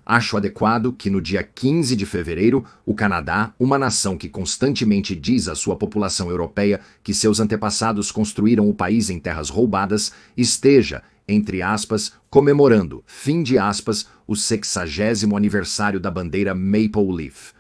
Acho adequado que no dia 15 de fevereiro, o Canadá, uma nação que constantemente diz à sua população europeia que seus antepassados construíram o país em terras roubadas, esteja, entre aspas, comemorando, fim de aspas, o 60º aniversário da bandeira Maple Leaf.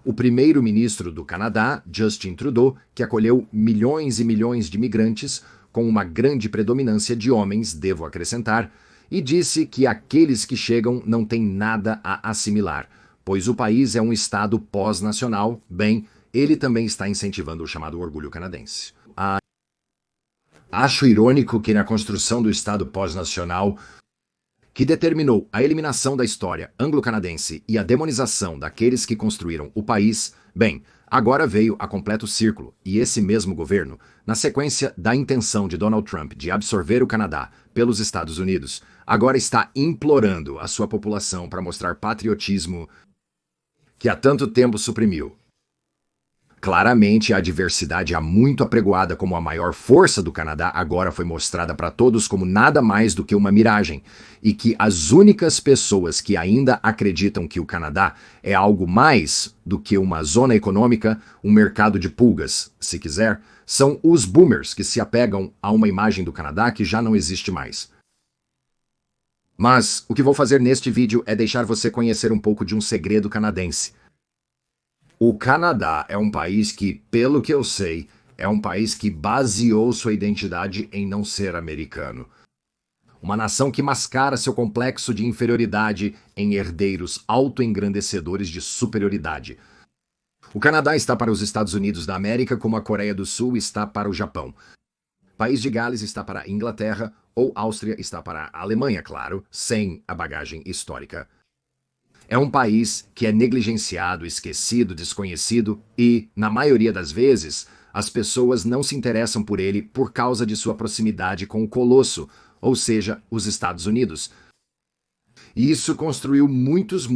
O primeiro-ministro do Canadá, Justin Trudeau, que acolheu milhões e milhões de migrantes, com uma grande predominância de homens, devo acrescentar, e disse que aqueles que chegam não têm nada a assimilar, pois o país é um estado pós-nacional. Bem, ele também está incentivando o chamado orgulho canadense. Acho irônico que na construção do estado pós-nacional, que determinou a eliminação da história anglo-canadense e a demonização daqueles que construíram o país, bem, agora veio a completo círculo, e esse mesmo governo, na sequência da intenção de Donald Trump de absorver o Canadá pelos Estados Unidos, agora está implorando a sua população para mostrar patriotismo que há tanto tempo suprimiu. Claramente, a diversidade há muito apregoada como a maior força do Canadá agora foi mostrada para todos como nada mais do que uma miragem, e que as únicas pessoas que ainda acreditam que o Canadá é algo mais do que uma zona econômica, um mercado de pulgas, se quiser, são os boomers que se apegam a uma imagem do Canadá que já não existe mais. Mas o que vou fazer neste vídeo é deixar você conhecer um pouco de um segredo canadense. O Canadá é um país que, pelo que eu sei, é um país que baseou sua identidade em não ser americano. Uma nação que mascara seu complexo de inferioridade em herdeiros autoengrandecedores de superioridade. O Canadá está para os Estados Unidos da América como a Coreia do Sul está para o Japão. País de Gales está para a Inglaterra ou Áustria está para a Alemanha, claro, sem a bagagem histórica. É um país que é negligenciado, esquecido, desconhecido e, na maioria das vezes, as pessoas não se interessam por ele por causa de sua proximidade com o Colosso, ou seja, os Estados Unidos. E isso construiu muitos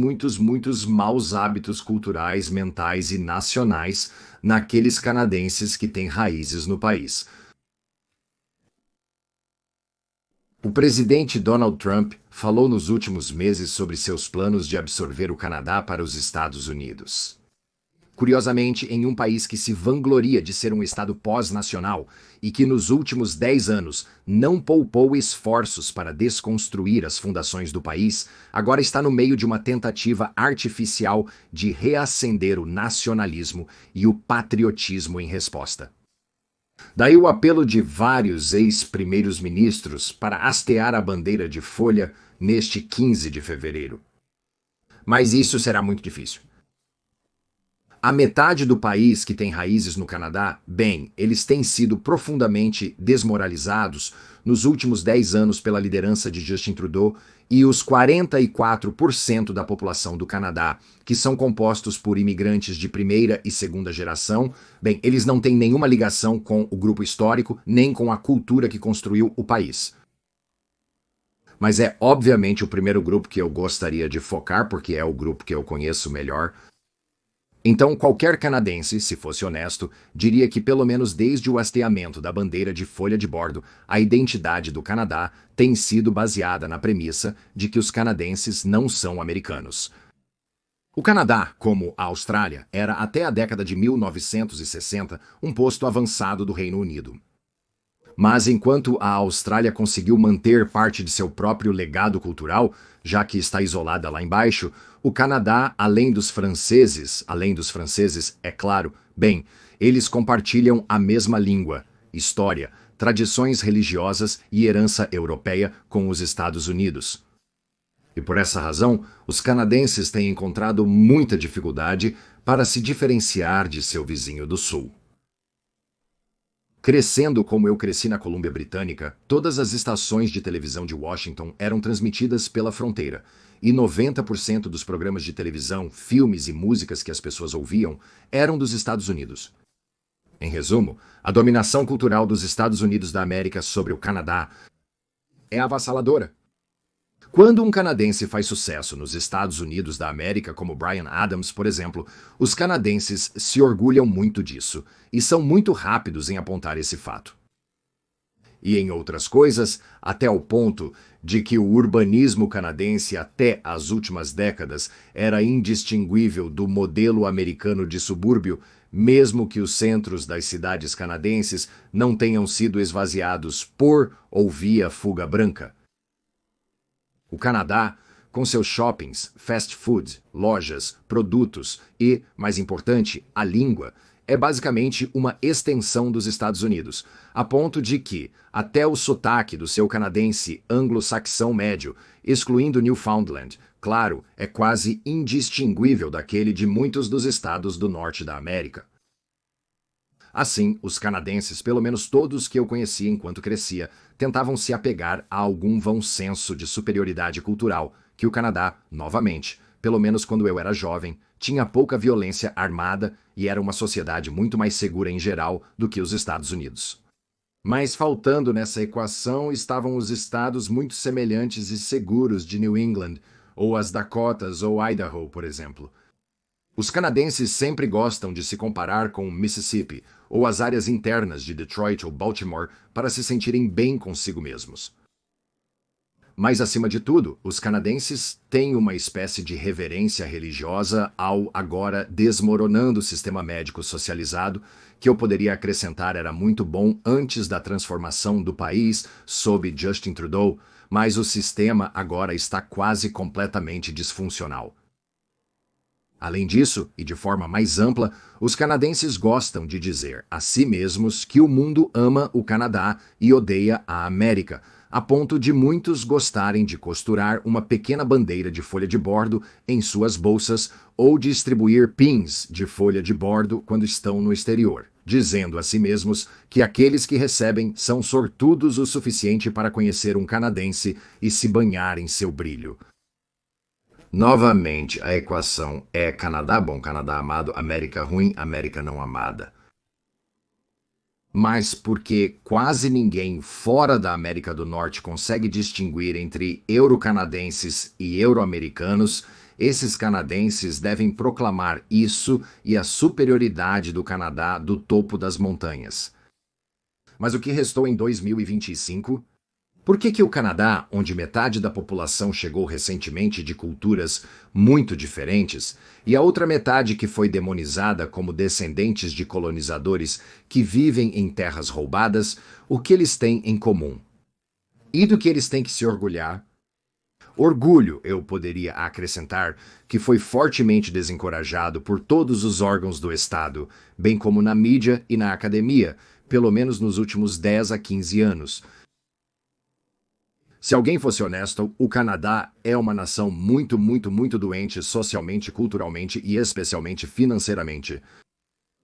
maus hábitos culturais, mentais e nacionais naqueles canadenses que têm raízes no país. O presidente Donald Trump falou nos últimos meses sobre seus planos de absorver o Canadá para os Estados Unidos. Curiosamente, em um país que se vangloria de ser um estado pós-nacional e que nos últimos 10 anos não poupou esforços para desconstruir as fundações do país, agora está no meio de uma tentativa artificial de reacender o nacionalismo e o patriotismo em resposta. Daí o apelo de vários ex-primeiros ministros para hastear a bandeira de folha neste 15 de fevereiro. Mas isso será muito difícil. A metade do país que tem raízes no Canadá, bem, eles têm sido profundamente desmoralizados nos últimos 10 anos pela liderança de Justin Trudeau, e os 44% da população do Canadá, que são compostos por imigrantes de primeira e segunda geração, bem, eles não têm nenhuma ligação com o grupo histórico, nem com a cultura que construiu o país. Mas é obviamente o primeiro grupo que eu gostaria de focar, porque é o grupo que eu conheço melhor. Então, qualquer canadense, se fosse honesto, diria que pelo menos desde o hasteamento da bandeira de folha de bordo, a identidade do Canadá tem sido baseada na premissa de que os canadenses não são americanos. O Canadá, como a Austrália, era até a década de 1960 um posto avançado do Reino Unido. Mas enquanto a Austrália conseguiu manter parte de seu próprio legado cultural, já que está isolada lá embaixo, o Canadá, além dos franceses, é claro, bem, eles compartilham a mesma língua, história, tradições religiosas e herança europeia com os Estados Unidos. E por essa razão, os canadenses têm encontrado muita dificuldade para se diferenciar de seu vizinho do sul. Crescendo como eu cresci na Colômbia Britânica, todas as estações de televisão de Washington eram transmitidas pela fronteira, e 90% dos programas de televisão, filmes e músicas que as pessoas ouviam eram dos Estados Unidos. Em resumo, a dominação cultural dos Estados Unidos da América sobre o Canadá é avassaladora. Quando um canadense faz sucesso nos Estados Unidos da América, como Bryan Adams, por exemplo, os canadenses se orgulham muito disso e são muito rápidos em apontar esse fato. E em outras coisas, até o ponto de que o urbanismo canadense até as últimas décadas era indistinguível do modelo americano de subúrbio, mesmo que os centros das cidades canadenses não tenham sido esvaziados por ou via fuga branca. O Canadá, com seus shoppings, fast food, lojas, produtos e, mais importante, a língua, é basicamente uma extensão dos Estados Unidos, a ponto de que, até o sotaque do seu canadense anglo-saxão médio, excluindo Newfoundland, claro, é quase indistinguível daquele de muitos dos estados do norte da América. Assim, os canadenses, pelo menos todos que eu conhecia enquanto crescia, tentavam se apegar a algum vão senso de superioridade cultural, que o Canadá, novamente, pelo menos quando eu era jovem, tinha pouca violência armada e era uma sociedade muito mais segura em geral do que os Estados Unidos. Mas faltando nessa equação estavam os estados muito semelhantes e seguros de New England, ou as Dakotas ou Idaho, por exemplo. Os canadenses sempre gostam de se comparar com Mississippi ou as áreas internas de Detroit ou Baltimore para se sentirem bem consigo mesmos. Mas, acima de tudo, os canadenses têm uma espécie de reverência religiosa ao agora desmoronando sistema médico socializado, que eu poderia acrescentar era muito bom antes da transformação do país sob Justin Trudeau, mas o sistema agora está quase completamente disfuncional. Além disso, e de forma mais ampla, os canadenses gostam de dizer a si mesmos que o mundo ama o Canadá e odeia a América, a ponto de muitos gostarem de costurar uma pequena bandeira de folha de bordo em suas bolsas ou distribuir pins de folha de bordo quando estão no exterior, dizendo a si mesmos que aqueles que recebem são sortudos o suficiente para conhecer um canadense e se banhar em seu brilho. Novamente, a equação é Canadá bom, Canadá amado, América ruim, América não amada. Mas porque quase ninguém fora da América do Norte consegue distinguir entre euro-canadenses e euro-americanos, esses canadenses devem proclamar isso e a superioridade do Canadá do topo das montanhas. Mas o que restou em 2025? Por que o Canadá, onde metade da população chegou recentemente de culturas muito diferentes, e a outra metade que foi demonizada como descendentes de colonizadores que vivem em terras roubadas, o que eles têm em comum? E do que eles têm que se orgulhar? Orgulho, eu poderia acrescentar, que foi fortemente desencorajado por todos os órgãos do Estado, bem como na mídia e na academia, pelo menos nos últimos 10 a 15 anos. Se alguém fosse honesto, o Canadá é uma nação muito doente socialmente, culturalmente e especialmente financeiramente.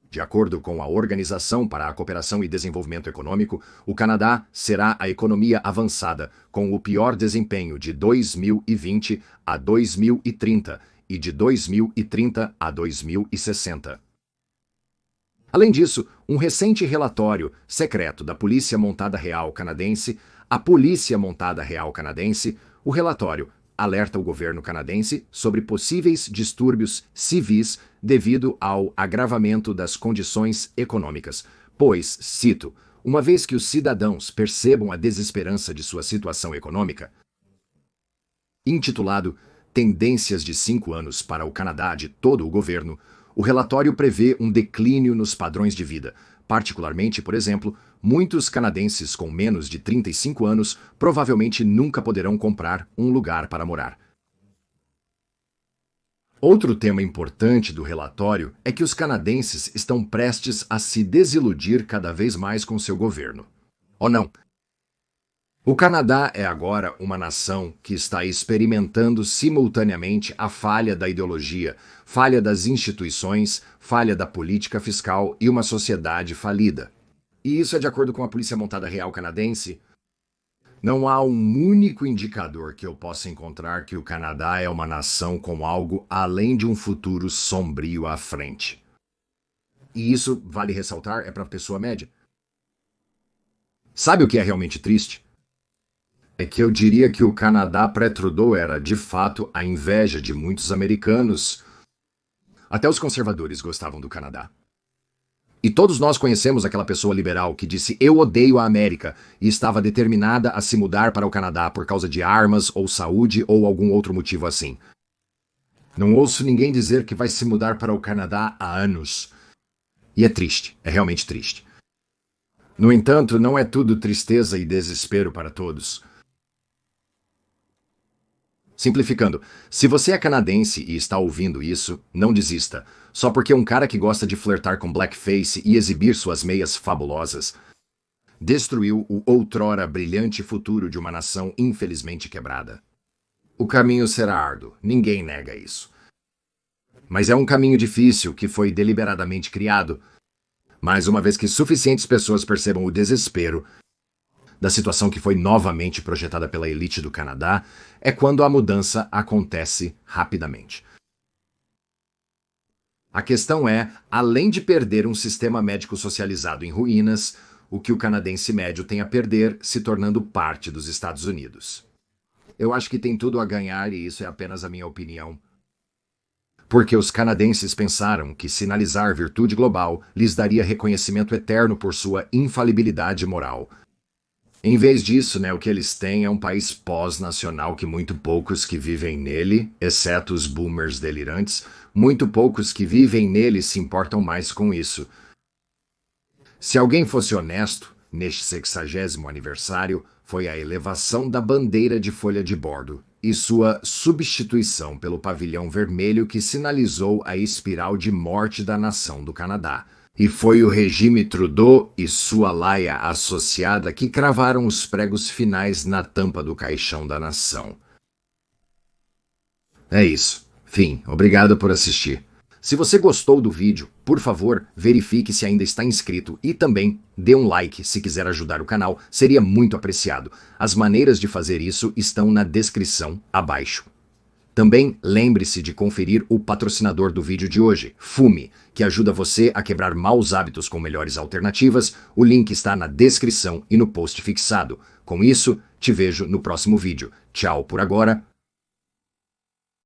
De acordo com a Organização para a Cooperação e Desenvolvimento Econômico, o Canadá será a economia avançada, com o pior desempenho de 2020 a 2030 e de 2030 a 2060. Além disso, um recente relatório secreto da Polícia Montada Real Canadense, a Polícia Montada Real Canadense, o relatório alerta o governo canadense sobre possíveis distúrbios civis devido ao agravamento das condições econômicas, pois, cito, uma vez que os cidadãos percebam a desesperança de sua situação econômica, intitulado Tendências de 5 anos para o Canadá de todo o governo, o relatório prevê um declínio nos padrões de vida. Particularmente, por exemplo, muitos canadenses com menos de 35 anos provavelmente nunca poderão comprar um lugar para morar. Outro tema importante do relatório é que os canadenses estão prestes a se desiludir cada vez mais com seu governo. Ou não? O Canadá é agora uma nação que está experimentando simultaneamente a falha da ideologia, falha das instituições, falha da política fiscal e uma sociedade falida. E isso é de acordo com a Polícia Montada Real Canadense. Não há um único indicador que eu possa encontrar que o Canadá é uma nação com algo além de um futuro sombrio à frente. E isso, vale ressaltar, é para a pessoa média. Sabe o que é realmente triste? É que eu diria que o Canadá pré-Trudeau era, de fato, a inveja de muitos americanos. Até os conservadores gostavam do Canadá. E todos nós conhecemos aquela pessoa liberal que disse eu odeio a América e estava determinada a se mudar para o Canadá por causa de armas ou saúde ou algum outro motivo assim. Não ouço ninguém dizer que vai se mudar para o Canadá há anos. E é triste, é realmente triste. No entanto, não é tudo tristeza e desespero para todos. Simplificando, se você é canadense e está ouvindo isso, não desista. Só porque um cara que gosta de flertar com blackface e exibir suas meias fabulosas destruiu o outrora brilhante futuro de uma nação infelizmente quebrada. O caminho será árduo, ninguém nega isso. Mas é um caminho difícil que foi deliberadamente criado. Mas uma vez que suficientes pessoas percebam o desespero da situação que foi novamente projetada pela elite do Canadá, é quando a mudança acontece rapidamente. A questão é, além de perder um sistema médico socializado em ruínas, o que o canadense médio tem a perder se tornando parte dos Estados Unidos. Eu acho que tem tudo a ganhar e isso é apenas a minha opinião. Porque os canadenses pensaram que sinalizar virtude global lhes daria reconhecimento eterno por sua infalibilidade moral. Em vez disso, o que eles têm é um país pós-nacional que muito poucos que vivem nele, exceto os boomers delirantes, muito poucos que vivem nele se importam mais com isso. Se alguém fosse honesto, neste 60º aniversário, foi a elevação da bandeira de folha de bordo e sua substituição pelo pavilhão vermelho que sinalizou a espiral de morte da nação do Canadá. E foi o regime Trudeau e sua laia associada que cravaram os pregos finais na tampa do caixão da nação. É isso. Fim. Obrigado por assistir. Se você gostou do vídeo, por favor, verifique se ainda está inscrito e também dê um like se quiser ajudar o canal, seria muito apreciado. As maneiras de fazer isso estão na descrição abaixo. Também lembre-se de conferir o patrocinador do vídeo de hoje, Fume, que ajuda você a quebrar maus hábitos com melhores alternativas. O link está na descrição e no post fixado. Com isso, te vejo no próximo vídeo. Tchau por agora.